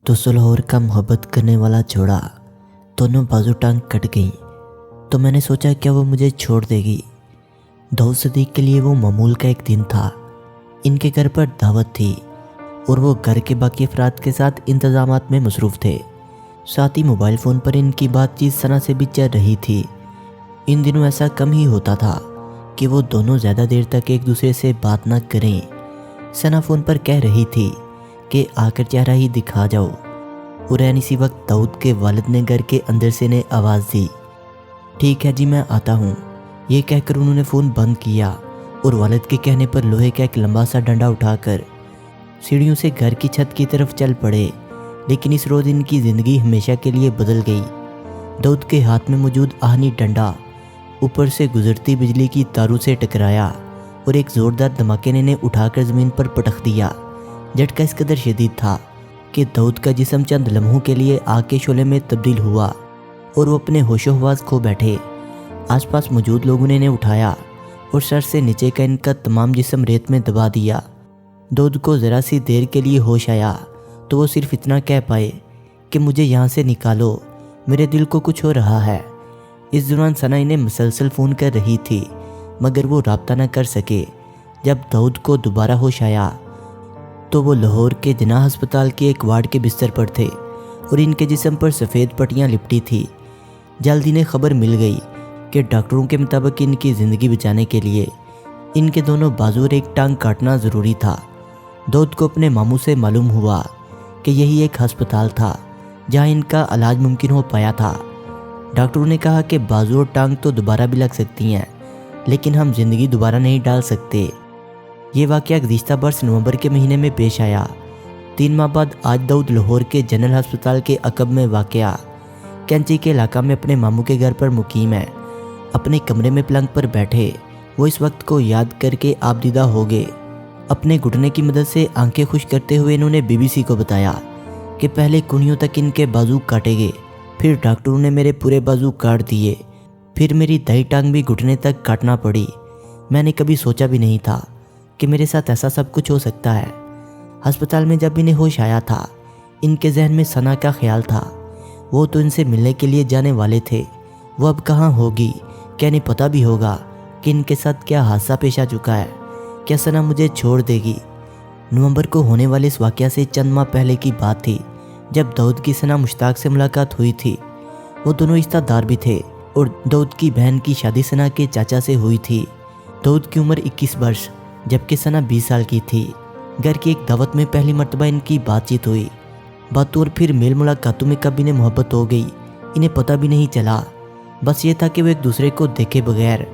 तो लाहौर का मोहब्बत करने वाला जोड़ा दोनों बाजू टांग कट गई तो मैंने सोचा क्या वो मुझे छोड़ देगी। दाऊद सदीक के लिए वो मामूल का एक दिन था। इनके घर पर दावत थी और वो घर के बाकी अफराद के साथ इंतजामात में मसरूफ़ थे। साथ ही मोबाइल फ़ोन पर इनकी बातचीत सना से भी चल रही थी। इन दिनों ऐसा कम ही होता था कि वो दोनों ज़्यादा देर तक एक दूसरे से बात ना करें। सना फ़ोन पर कह रही थी कि आकर चेहरा ही दिखा जाओ, और इसी वक्त दाऊद के वालिद ने घर के अंदर से ने आवाज़ दी, ठीक है जी मैं आता हूँ। ये कहकर उन्होंने फ़ोन बंद किया और वालिद के कहने पर लोहे का एक लंबा सा डंडा उठाकर सीढ़ियों से घर की छत की तरफ चल पड़े। लेकिन इस रोज़ इनकी ज़िंदगी हमेशा के लिए बदल गई। दाऊद के हाथ में मौजूद आहनी डंडा ऊपर से गुजरती बिजली की तारों से टकराया और एक ज़ोरदार धमाके ने इन्हें उठाकर ज़मीन पर पटक दिया। झटका इस कदर शदीद था कि दाऊद का जिस्म चंद लम्हों के लिए आग के शोले में तब्दील हुआ और वो अपने होशो हवास खो बैठे। आसपास मौजूद लोगों ने इन्हें उठाया और सर से नीचे का इनका तमाम जिस्म रेत में दबा दिया। दाऊद को ज़रा सी देर के लिए होश आया तो वो सिर्फ इतना कह पाए कि मुझे यहाँ से निकालो, मेरे दिल को कुछ हो रहा है। इस दौरान सना इन्हें मुसलसल फ़ोन कर रही थी मगर वो राब्ता न कर सके। जब दाऊद को दोबारा होश आया तो वो लाहौर के जिन्ना अस्पताल के एक वार्ड के बिस्तर पर थे और इनके जिस्म पर सफ़ेद पट्टियाँ लिपटी थी। जल्द इन्हें खबर मिल गई कि डॉक्टरों के मुताबिक इनकी ज़िंदगी बचाने के लिए इनके दोनों बाजू और एक टांग काटना ज़रूरी था। दाऊद को अपने मामू से मालूम हुआ कि यही एक अस्पताल था जहां इनका इलाज मुमकिन हो पाया था। डॉक्टरों ने कहा कि बाजू और टांग तो दोबारा भी लग सकती हैं, लेकिन हम ज़िंदगी दोबारा नहीं डाल सकते। ये वाक़या गुज़िश्ता बरस नवंबर के महीने में पेश आया। 3 माह बाद आज दाऊद लाहौर के जनरल अस्पताल के अकब में वाक़या कैंची के इलाका में अपने मामू के घर पर मुकीम है। अपने कमरे में पलंग पर बैठे वो इस वक्त को याद करके आबदीदा हो गए। अपने घुटने की मदद से आंखें खुश करते हुए इन्होंने BBC को बताया कि पहले कुनियों तक इनके बाजू काटे गए, फिर डॉक्टरों ने मेरे पूरे बाजू काट दिए, फिर मेरी दाई टांग भी घुटने तक काटना पड़ी। मैंने कभी सोचा भी नहीं था कि मेरे साथ ऐसा सब कुछ हो सकता है। अस्पताल में जब इन्हें होश आया था इनके जहन में सना का ख्याल था। वो तो इनसे मिलने के लिए जाने वाले थे। वो अब कहाँ होगी, क्या इन्हें पता भी होगा कि इनके साथ क्या हादसा पेश आ चुका है? क्या सना मुझे छोड़ देगी? नवंबर को होने वाले इस वाक़या से चंद माह पहले की बात थी जब दाऊद की सना मुश्ताक से मुलाकात हुई थी। वो दोनों रिश्तेदार भी थे और दाऊद की बहन की शादी सना के चाचा से हुई थी। दाऊद की उम्र 21 वर्ष जबकि सना 20 साल की थी। घर की एक दावत में पहली मर्तबा इनकी बातचीत हुई। बातों और फिर मेल मुलाकातों में कभी इन्हें मोहब्बत हो गई। इन्हें पता भी नहीं चला। बस ये था कि वो एक दूसरे को देखे बगैर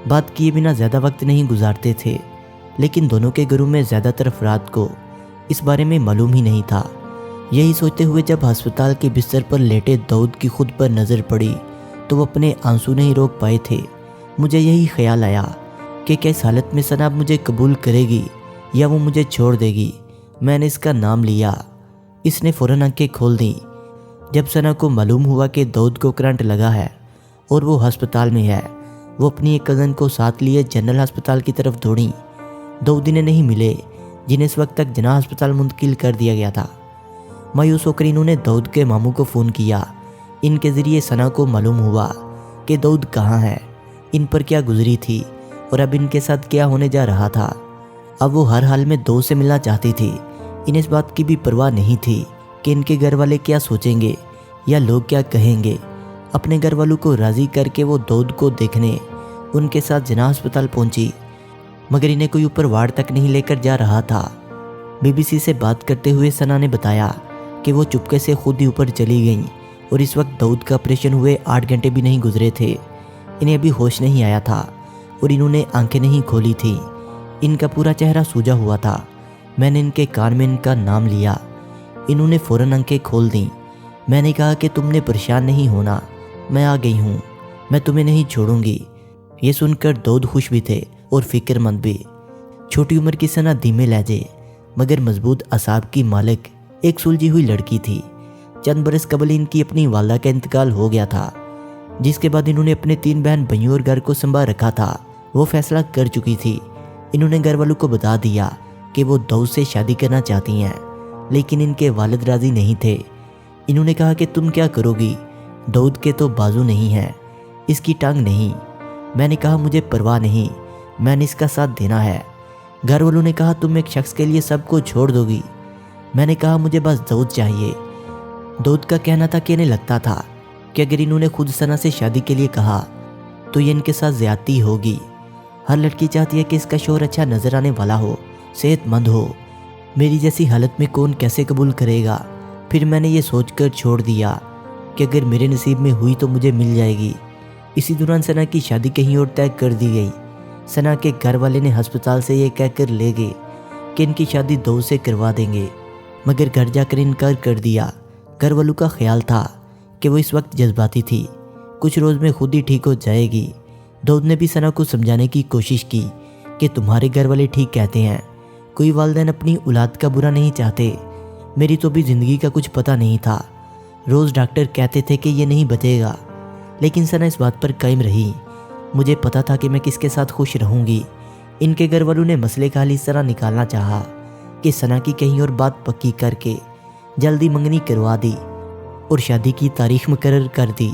बात किए बिना ज़्यादा वक्त नहीं गुजारते थे। लेकिन दोनों के घरों में ज़्यादातर अफराद को इस बारे में मालूम ही नहीं था। यही सोचते हुए जब अस्पताल के बिस्तर पर लेटे दाऊद की खुद पर नज़र पड़ी तो वो अपने आंसू नहीं रोक पाए थे। मुझे यही ख्याल आया कि क्या इस हालत में सना मुझे कबूल करेगी या वो मुझे छोड़ देगी। मैंने इसका नाम लिया। इसने फ़ौरन आंखें खोल दी। जब सना को मालूम हुआ कि दाऊद को करंट लगा है और वो अस्पताल में है, वो अपनी एक कज़न को साथ लिए जनरल अस्पताल की तरफ दौड़ी। दाऊद इन्हें नहीं मिले जिन्हें इस वक्त तक जिन्ना अस्पताल मुंतकिल कर दिया गया था। मायूस होकर इन्होंने दाऊद के मामू को फ़ोन किया। इनके ज़रिए सना को मालूम हुआ कि दाऊद कहाँ है, इन पर क्या गुजरी थी और अब इनके साथ क्या होने जा रहा था। अब वो हर हाल में दाऊद से मिलना चाहती थी। इन्हें इस बात की भी परवाह नहीं थी कि इनके घर वाले क्या सोचेंगे या लोग क्या कहेंगे। अपने घर वालों को राज़ी करके वो दाऊद को देखने उनके साथ जिन्ना अस्पताल पहुंची, मगर इन्हें कोई ऊपर वार्ड तक नहीं लेकर जा रहा था। BBC से बात करते हुए सना ने बताया कि वो चुपके से खुद ही ऊपर चली गईं और इस वक्त दाऊद का ऑपरेशन हुए 8 घंटे भी नहीं गुजरे थे। इन्हें अभी होश नहीं आया था और इन्होंने आंखें नहीं खोली थी। इनका पूरा चेहरा सूजा हुआ था। मैंने इनके कान में इनका नाम लिया। इन्होंने फ़ौरन आंखें खोल दी। मैंने कहा कि तुमने परेशान नहीं होना, मैं आ गई हूँ, मैं तुम्हें नहीं छोड़ूंगी। ये सुनकर दाऊद खुश भी थे और फिक्रमंद भी। छोटी उम्र की सना धीमे लहजे मगर मजबूत असाब की मालिक एक सुलझी हुई लड़की थी। चंद बरस कबल इनकी अपनी वालदा का इंतकाल हो गया था, जिसके बाद इन्होंने अपने 3 बहन भाइयों और घर को संभाल रखा था। वो फैसला कर चुकी थी। इन्होंने घर वालों को बता दिया कि वो दाऊद से शादी करना चाहती हैं। لیکن ان کے والد راضی نہیں تھے۔ انہوں نے کہا کہ تم کیا کرو گی؟ داؤد کے تو بازو نہیں ہے، اس کی ٹانگ نہیں۔ میں نے کہا مجھے پرواہ نہیں، میں نے اس کا ساتھ دینا ہے۔ گھر والوں نے کہا تم ایک شخص کے لیے سب کو چھوڑ دو گی؟ میں نے کہا مجھے بس داؤد چاہیے۔ داؤد کا کہنا تھا کہ انہیں لگتا تھا کہ اگر انہوں نے خود ثنا سے شادی کے لیے کہا تو یہ ان کے ساتھ زیادتی ہوگی۔ ہر لڑکی چاہتی ہے کہ اس کا شوہر اچھا نظر آنے والا ہو، صحت مند ہو۔ میری جیسی حالت میں کون کیسے قبول کرے گا؟ پھر میں نے یہ سوچ کر چھوڑ دیا کہ اگر میرے نصیب میں ہوئی تو مجھے مل جائے گی۔ اسی دوران ثنا کی شادی کہیں اور طے کر دی گئی۔ ثنا کے گھر والے نے ہسپتال سے یہ کہہ کر لے گئے کہ ان کی شادی داؤد سے کروا دیں گے، مگر گھر جا کر انکار کر دیا۔ گھر والوں کا خیال تھا کہ وہ اس وقت جذباتی تھی، کچھ روز میں خود ہی ٹھیک ہو جائے گی۔ داؤد نے بھی ثنا کو سمجھانے کی کوشش کی کہ تمہارے گھر والے ٹھیک کہتے ہیں، کوئی والدین اپنی اولاد کا برا نہیں چاہتے۔ میری تو بھی زندگی کا کچھ پتہ نہیں تھا، روز ڈاکٹر کہتے تھے کہ یہ نہیں بچے گا، لیکن ثنا اس بات پر قائم رہی۔ مجھے پتا تھا کہ میں کس کے ساتھ خوش رہوں گی۔ ان کے گھر والوں نے مسئلے کا حل اس طرح نکالنا چاہا کہ ثنا کی کہیں اور بات پکی کر کے جلدی منگنی کروا دی اور شادی کی تاریخ مقرر کر دی۔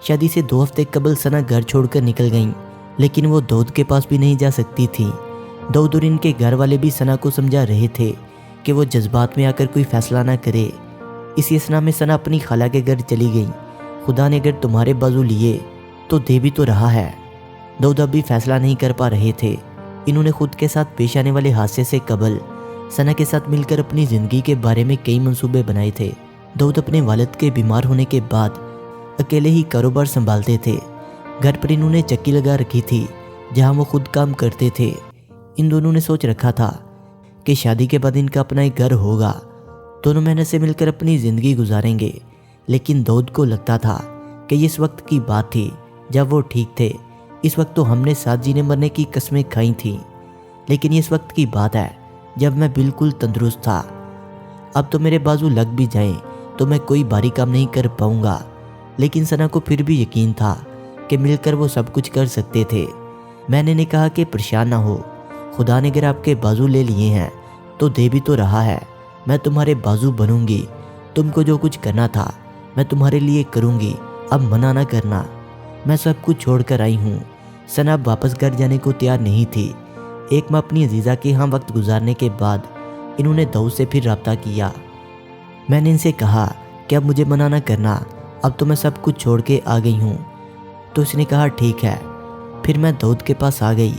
شادی سے 2 ہفتے قبل ثنا گھر چھوڑ کر نکل گئیں، لیکن وہ داؤد کے پاس بھی نہیں جا سکتی تھی۔ داؤد اور ان کے گھر والے بھی ثنا کو سمجھا رہے تھے کہ وہ جذبات میں آ کر کوئی فیصلہ نہ کرے۔ اسی اثنا میں ثنا اپنی خالہ کے گھر چلی گئی۔ خدا نے اگر تمہارے بازو لیے تو دے بھی تو رہا ہے۔ داؤد اب بھی فیصلہ نہیں کر پا رہے تھے۔ انہوں نے خود کے ساتھ پیش آنے والے حادثے سے قبل ثنا کے ساتھ مل کر اپنی زندگی کے بارے میں کئی منصوبے بنائے تھے۔ داؤد اپنے والد کے بیمار ہونے کے بعد اکیلے ہی کاروبار سنبھالتے تھے۔ گھر پر انہوں نے چکی لگا رکھی تھی جہاں وہ خود کام کرتے تھے۔ ان دونوں نے سوچ رکھا تھا کہ شادی کے بعد ان کا اپنا ایک گھر ہوگا، دونوں محنت سے مل کر اپنی زندگی گزاریں گے۔ لیکن داؤد کو لگتا تھا کہ یہ اس وقت کی بات تھی جب وہ ٹھیک تھے۔ اس وقت تو ہم نے ساتھ جینے مرنے کی قسمیں کھائی تھیں، لیکن یہ اس وقت کی بات ہے جب میں بالکل تندرست تھا۔ اب تو میرے بازو لگ بھی جائیں تو میں کوئی بھاری کام نہیں کر پاؤں گا۔ لیکن ثنا کو پھر بھی یقین تھا کہ مل کر وہ سب کچھ کر سکتے تھے۔ میں نے کہا کہ پریشان نہ ہو، خدا نے اگر آپ کے بازو لے لیے ہیں تو دے بھی تو رہا ہے۔ میں تمہارے بازو بنوں گی، تم کو جو کچھ کرنا تھا میں تمہارے لیے کروں گی، اب منع نہ کرنا۔ میں سب کچھ چھوڑ کر آئی ہوں۔ ثنا اب واپس گھر جانے کو تیار نہیں تھی۔ ایک ماہ اپنی عزیزہ کے ہاں وقت گزارنے کے بعد انہوں نے داؤد سے پھر رابطہ کیا۔ میں نے ان سے کہا کہ اب مجھے منع نہ کرنا، اب تو میں سب کچھ چھوڑ کے آ گئی ہوں۔ تو اس نے کہا ٹھیک ہے۔ پھر میں داؤد کے پاس آ گئی۔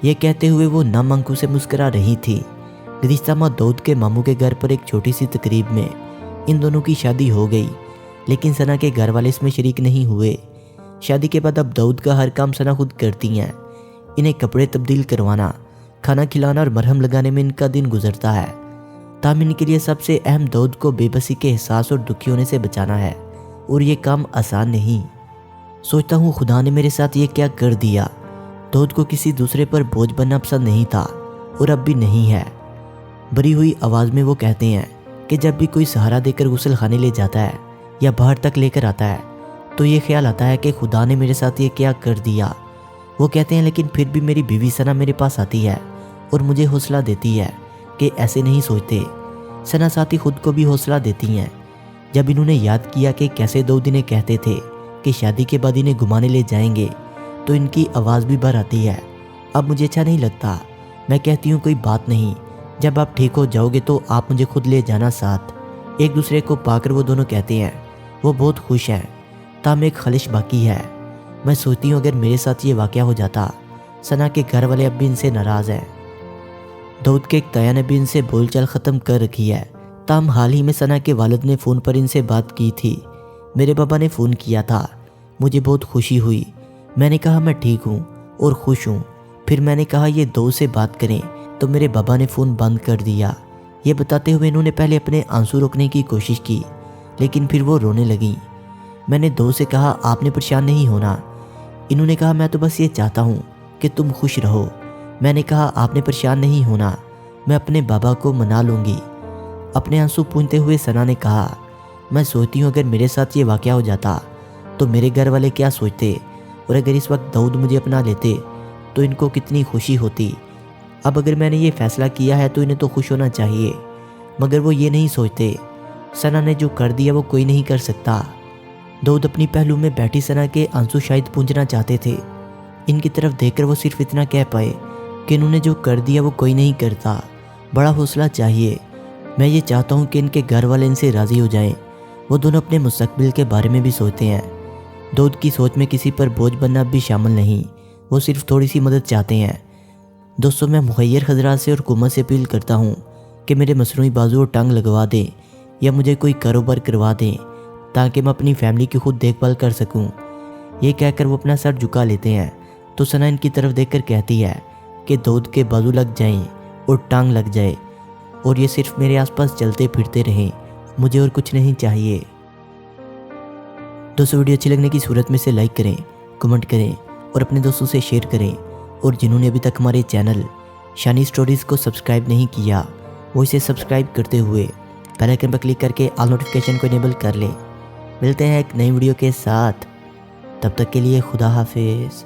یہ کہتے ہوئے وہ نم آنکھوں سے مسکرا رہی تھی۔ گزشتہ ماہ داؤد کے ماموں کے گھر پر ایک چھوٹی سی تقریب میں ان دونوں کی شادی ہو گئی، لیکن ثنا کے گھر والے اس میں شریک نہیں ہوئے۔ شادی کے بعد اب داؤد کا ہر کام ثنا خود کرتی ہیں۔ انہیں کپڑے تبدیل کروانا، کھانا کھلانا اور مرہم لگانے میں ان کا دن گزرتا ہے۔ تاہم ان کے لیے سب سے اہم داؤد کو بے بسی کے احساس اور دکھی ہونے سے بچانا ہے، اور یہ کام آسان نہیں۔ سوچتا ہوں خدا نے میرے ساتھ یہ کیا کر دیا۔ داؤد کو کسی دوسرے پر بوجھ بننا پسند نہیں تھا، اور اب بھی نہیں ہے۔ بری ہوئی آواز میں وہ کہتے ہیں کہ جب بھی کوئی سہارا دے کر غسل خانے لے جاتا ہے یا باہر تک لے کر آتا ہے تو یہ خیال آتا ہے کہ خدا نے میرے ساتھ یہ کیا کر دیا۔ وہ کہتے ہیں لیکن پھر بھی میری بیوی ثنا میرے پاس آتی ہے اور مجھے حوصلہ دیتی ہے کہ ایسے نہیں سوچتے۔ ثنا ساتھ ہی خود کو بھی حوصلہ دیتی ہیں۔ جب انہوں نے یاد کیا کہ کیسے داؤد انہیں کہتے تھے کہ شادی کے بعد انہیں گھمانے لے جائیں گے تو ان کی آواز بھی بھر آتی ہے۔ اب مجھے اچھا نہیں لگتا۔ میں کہتی ہوں کوئی بات نہیں، جب آپ ٹھیک ہو جاؤ گے تو آپ مجھے خود لے جانا ساتھ۔ ایک دوسرے کو پا کر وہ دونوں کہتے ہیں وہ بہت خوش ہیں، تاہم ایک خلش باقی ہے۔ میں سوچتی ہوں اگر میرے ساتھ یہ واقعہ ہو جاتا۔ ثنا کے گھر والے اب بھی ان سے ناراض ہیں۔ داؤد کے ایک تایا نے بھی ان سے بول چال ختم کر رکھی ہے۔ تاہم حال ہی میں ثنا کے والد نے فون پر ان سے بات کی تھی۔ میرے بابا نے فون کیا تھا، مجھے بہت خوشی ہوئی۔ میں نے کہا میں ٹھیک ہوں اور خوش ہوں۔ پھر میں نے کہا یہ داؤد سے بات کریں تو میرے بابا نے فون بند کر دیا۔ یہ بتاتے ہوئے انہوں نے پہلے اپنے آنسو روکنے کی کوشش کی، لیکن پھر وہ رونے لگیں۔ میں نے داؤد سے کہا آپ نے پریشان نہیں ہونا۔ انہوں نے کہا میں تو بس یہ چاہتا ہوں کہ تم خوش رہو۔ میں نے کہا آپ نے پریشان نہیں ہونا، میں اپنے بابا کو منا لوں گی۔ اپنے آنسو پونجتے ہوئے ثنا نے کہا میں سوچتی ہوں اگر میرے ساتھ یہ واقعہ ہو جاتا تو میرے گھر والے کیا سوچتے، اور اگر اس وقت داؤد مجھے اپنا لیتے تو ان کو کتنی خوشی ہوتی۔ اب اگر میں نے یہ فیصلہ کیا ہے تو انہیں تو خوش ہونا چاہیے۔ मगर वो ये नहीं सोचते सना ने जो कर दिया वो कोई नहीं कर सकता। दाऊद अपनी पहलू में बैठी सना के आंसू शायद पूंझना चाहते थे। इनकी तरफ देखकर वो सिर्फ इतना कह पाए कि इन्होंने जो कर दिया वो कोई नहीं करता। बड़ा हौसला चाहिए। मैं ये चाहता हूँ कि इनके घर वाले इनसे राज़ी हो जाएं। वो दोनों अपने मुस्तकबिल के बारे में भी सोचते हैं। दाऊद की सोच में किसी पर बोझ बनना भी शामिल नहीं, वो सिर्फ थोड़ी सी मदद चाहते हैं। दोस्तों, मैं मुखैर हजरात से और हुकूमत से अपील करता हूँ कि मेरे मसनूई बाजू और टांग लगवा दें या मुझे कोई कारोबार करवा दें ताकि मैं अपनी फैमिली की खुद देखभाल कर सकूँ। ये कहकर वो अपना सर झुका लेते हैं तो सना इनकी तरफ देखकर कहती है कि दाऊद के बाजू लग जाएं और टांग लग जाए और ये सिर्फ मेरे आसपास चलते फिरते रहें, मुझे और कुछ नहीं चाहिए। दोस्तों, वीडियो अच्छी लगने की सूरत में से लाइक करें, कमेंट करें और अपने दोस्तों से शेयर करें। और जिन्होंने अभी तक हमारे चैनल शानी स्टोरीज़ को सब्सक्राइब नहीं किया वो इसे सब्सक्राइब करते हुए बेल आइकन पर क्लिक करके ऑल नोटिफिकेशन को इनेबल कर लें। मिलते हैं एक नई वीडियो के साथ, तब तक के लिए खुदा हाफिज़।